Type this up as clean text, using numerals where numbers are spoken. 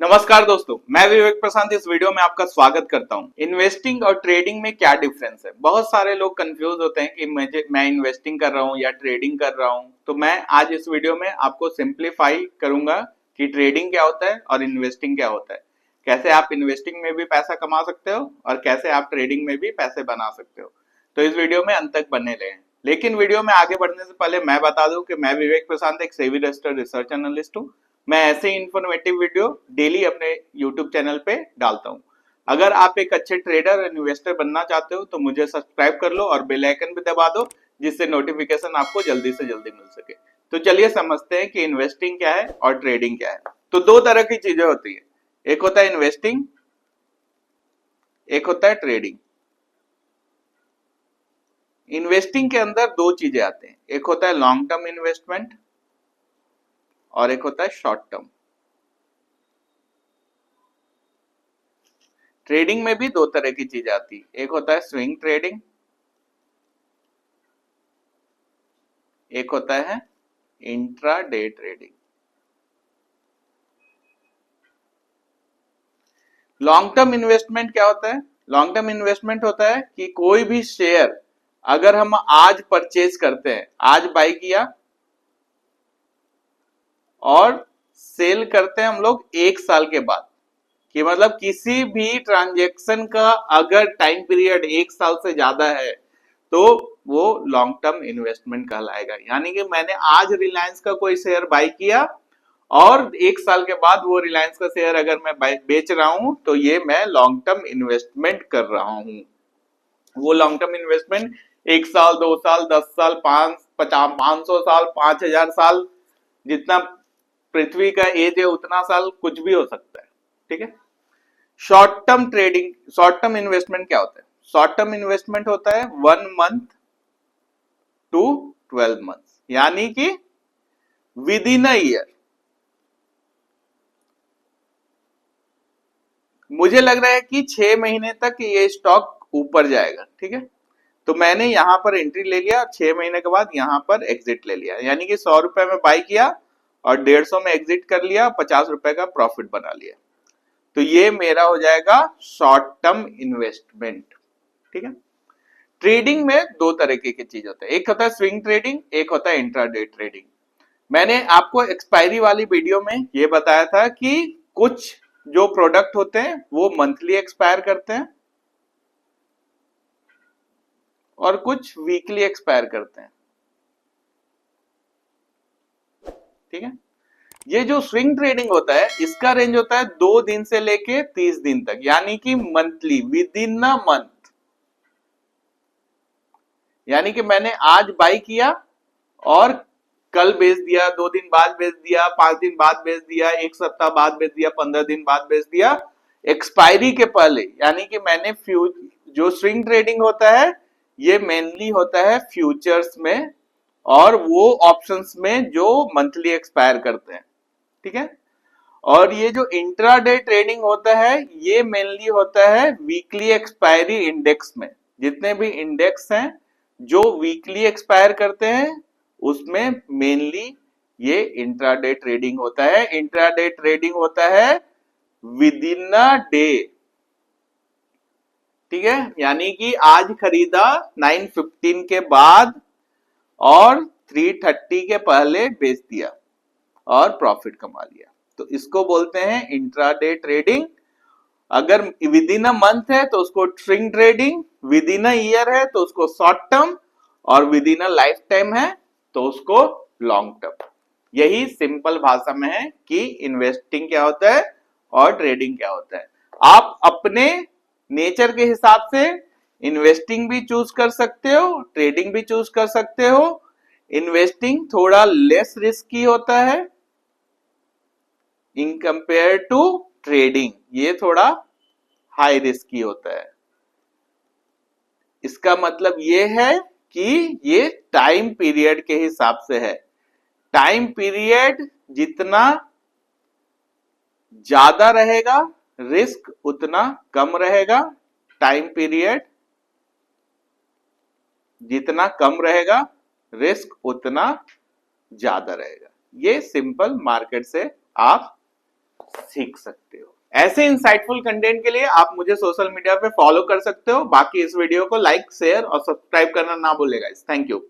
नमस्कार दोस्तों, मैं विवेक प्रशांत इस वीडियो में आपका स्वागत करता हूं। इन्वेस्टिंग और ट्रेडिंग में क्या डिफरेंस है? बहुत सारे लोग कंफ्यूज होते हैं कि मैं इन्वेस्टिंग कर रहा हूं या ट्रेडिंग कर रहा हूं। तो मैं आज इस वीडियो में आपको सिंप्लीफाई करूंगा कि ट्रेडिंग क्या होता है और इन्वेस्टिंग क्या होता है। कैसे आप इन्वेस्टिंग में भी पैसा कमा सकते हो और कैसे आप ट्रेडिंग में भी पैसे बना सकते हो। तो इस वीडियो में अंत तक बने रहें। लेकिन वीडियो में आगे बढ़ने से पहले मैं बता दूं कि मैं विवेक प्रशांत एक सेबी रजिस्टर्ड रिसर्च एनालिस्ट हूं। मैं ऐसे इंफॉर्मेटिव वीडियो डेली अपने यूट्यूब चैनल पे डालता हूं। अगर आप एक अच्छे ट्रेडर और इन्वेस्टर बनना चाहते हो तो मुझे सब्सक्राइब कर लो और बेल आइकन भी दबा दो, जिससे नोटिफिकेशन आपको जल्दी से जल्दी मिल सके। तो चलिए समझते हैं कि इन्वेस्टिंग क्या है और ट्रेडिंग क्या है। तो दो तरह की चीजें होती है, एक होता है इन्वेस्टिंग, एक होता है ट्रेडिंग। इन्वेस्टिंग के अंदर दो चीजें आते हैं, एक होता है लॉन्ग टर्म इन्वेस्टमेंट और एक होता है शॉर्ट टर्म। ट्रेडिंग में भी दो तरह की चीज आती है, एक होता है स्विंग ट्रेडिंग, एक होता है intraday trading. Long term investment क्या होता है? लॉन्ग टर्म इन्वेस्टमेंट होता है कि कोई भी शेयर अगर हम आज परचेज करते हैं, आज बाई किया और सेल करते हैं हम लोग एक साल के बाद, कि मतलब किसी भी ट्रांजैक्शन का अगर टाइम पीरियड एक साल से ज्यादा है तो वो लॉन्ग टर्म इन्वेस्टमेंट कहलाएगा। यानी कि मैंने आज रिलायंस का कोई शेयर बाय किया और एक साल के बाद वो रिलायंस का शेयर अगर मैं बेच रहा हूं तो ये मैं लॉन्ग टर्म इन्वेस्टमेंट कर रहा हूं। वो लॉन्ग टर्म इन्वेस्टमेंट एक साल, 2 साल, 10 साल, 500 साल, 5000 साल, जितना पृथ्वी का एज है उतना साल कुछ भी हो सकता है। ठीक है। Short term trading, short term investment क्या होता है? शॉर्ट टर्म इन्वेस्टमेंट होता है 1 मंथ टू 12 मंथ, यानी कि विद इन अ ईयर। मुझे लग रहा है कि 6 महीने तक ये स्टॉक ऊपर जाएगा। ठीक है, तो मैंने यहां पर एंट्री ले लिया, 6 महीने के बाद यहां पर एग्जिट ले लिया, यानी कि 100 रुपए में बाई किया और 150 में एग्जिट कर लिया, 50 रुपए का प्रॉफिट बना लिया। तो ये मेरा हो जाएगा शॉर्ट टर्म इन्वेस्टमेंट। ठीक है। ट्रेडिंग में दो तरीके की चीज होता है, एक होता है स्विंग ट्रेडिंग, एक होता है इंट्राडे ट्रेडिंग। मैंने आपको एक्सपायरी वाली वीडियो में ये बताया था कि कुछ जो प्रोडक्ट होते हैं वो मंथली एक्सपायर करते हैं और कुछ वीकली एक्सपायर करते हैं। ठीक है। ये जो स्विंग ट्रेडिंग होता है इसका रेंज होता है 2 दिन से लेके 30 दिन तक, यानी कि monthly, with in a month. यानी कि मैंने आज बाई किया और कल बेच दिया, 2 दिन बाद बेच दिया, 5 दिन बाद बेच दिया, एक सप्ताह बाद बेच दिया, 15 दिन बाद बेच दिया, एक्सपायरी के पहले। यानी कि मैंने जो स्विंग ट्रेडिंग होता है ये मेनली होता है फ्यूचर्स में और वो ऑप्शंस में जो मंथली एक्सपायर करते हैं। ठीक है। और ये जो इंट्राडे ट्रेडिंग होता है ये मेनली होता है वीकली एक्सपायरी इंडेक्स में। जितने भी इंडेक्स हैं जो वीकली एक्सपायर करते हैं उसमें मेनली ये इंट्राडे ट्रेडिंग होता है। इंट्राडे ट्रेडिंग होता है विद इन अ डे। ठीक है, यानी कि आज खरीदा 9:15 के बाद और 3:30 के पहले बेच दिया और प्रॉफिट कमा लिया, तो इसको बोलते हैं इंट्राडे ट्रेडिंग। अगर विद इन अ मंथ है तो उसको swing trading, with in a year है तो उसको शॉर्ट टर्म और with in a life time है तो उसको लॉन्ग टर्म। यही सिंपल भाषा में है कि इन्वेस्टिंग क्या होता है और ट्रेडिंग क्या होता है। आप अपने नेचर के हिसाब से इन्वेस्टिंग भी चूज कर सकते हो, ट्रेडिंग भी चूज कर सकते हो। इन्वेस्टिंग थोड़ा लेस रिस्की होता है इन कंपेयर टू ट्रेडिंग, ये थोड़ा हाई रिस्की होता है। इसका मतलब ये है कि ये टाइम पीरियड के हिसाब से है। टाइम पीरियड जितना ज्यादा रहेगा रिस्क उतना कम रहेगा, टाइम पीरियड जितना कम रहेगा रिस्क उतना ज्यादा रहेगा। ये सिंपल मार्केट से आप सीख सकते हो। ऐसे इंसाइटफुल कंटेंट के लिए आप मुझे सोशल मीडिया पे फॉलो कर सकते हो। बाकी इस वीडियो को लाइक, शेयर और सब्सक्राइब करना ना भूलेगा। Thank you.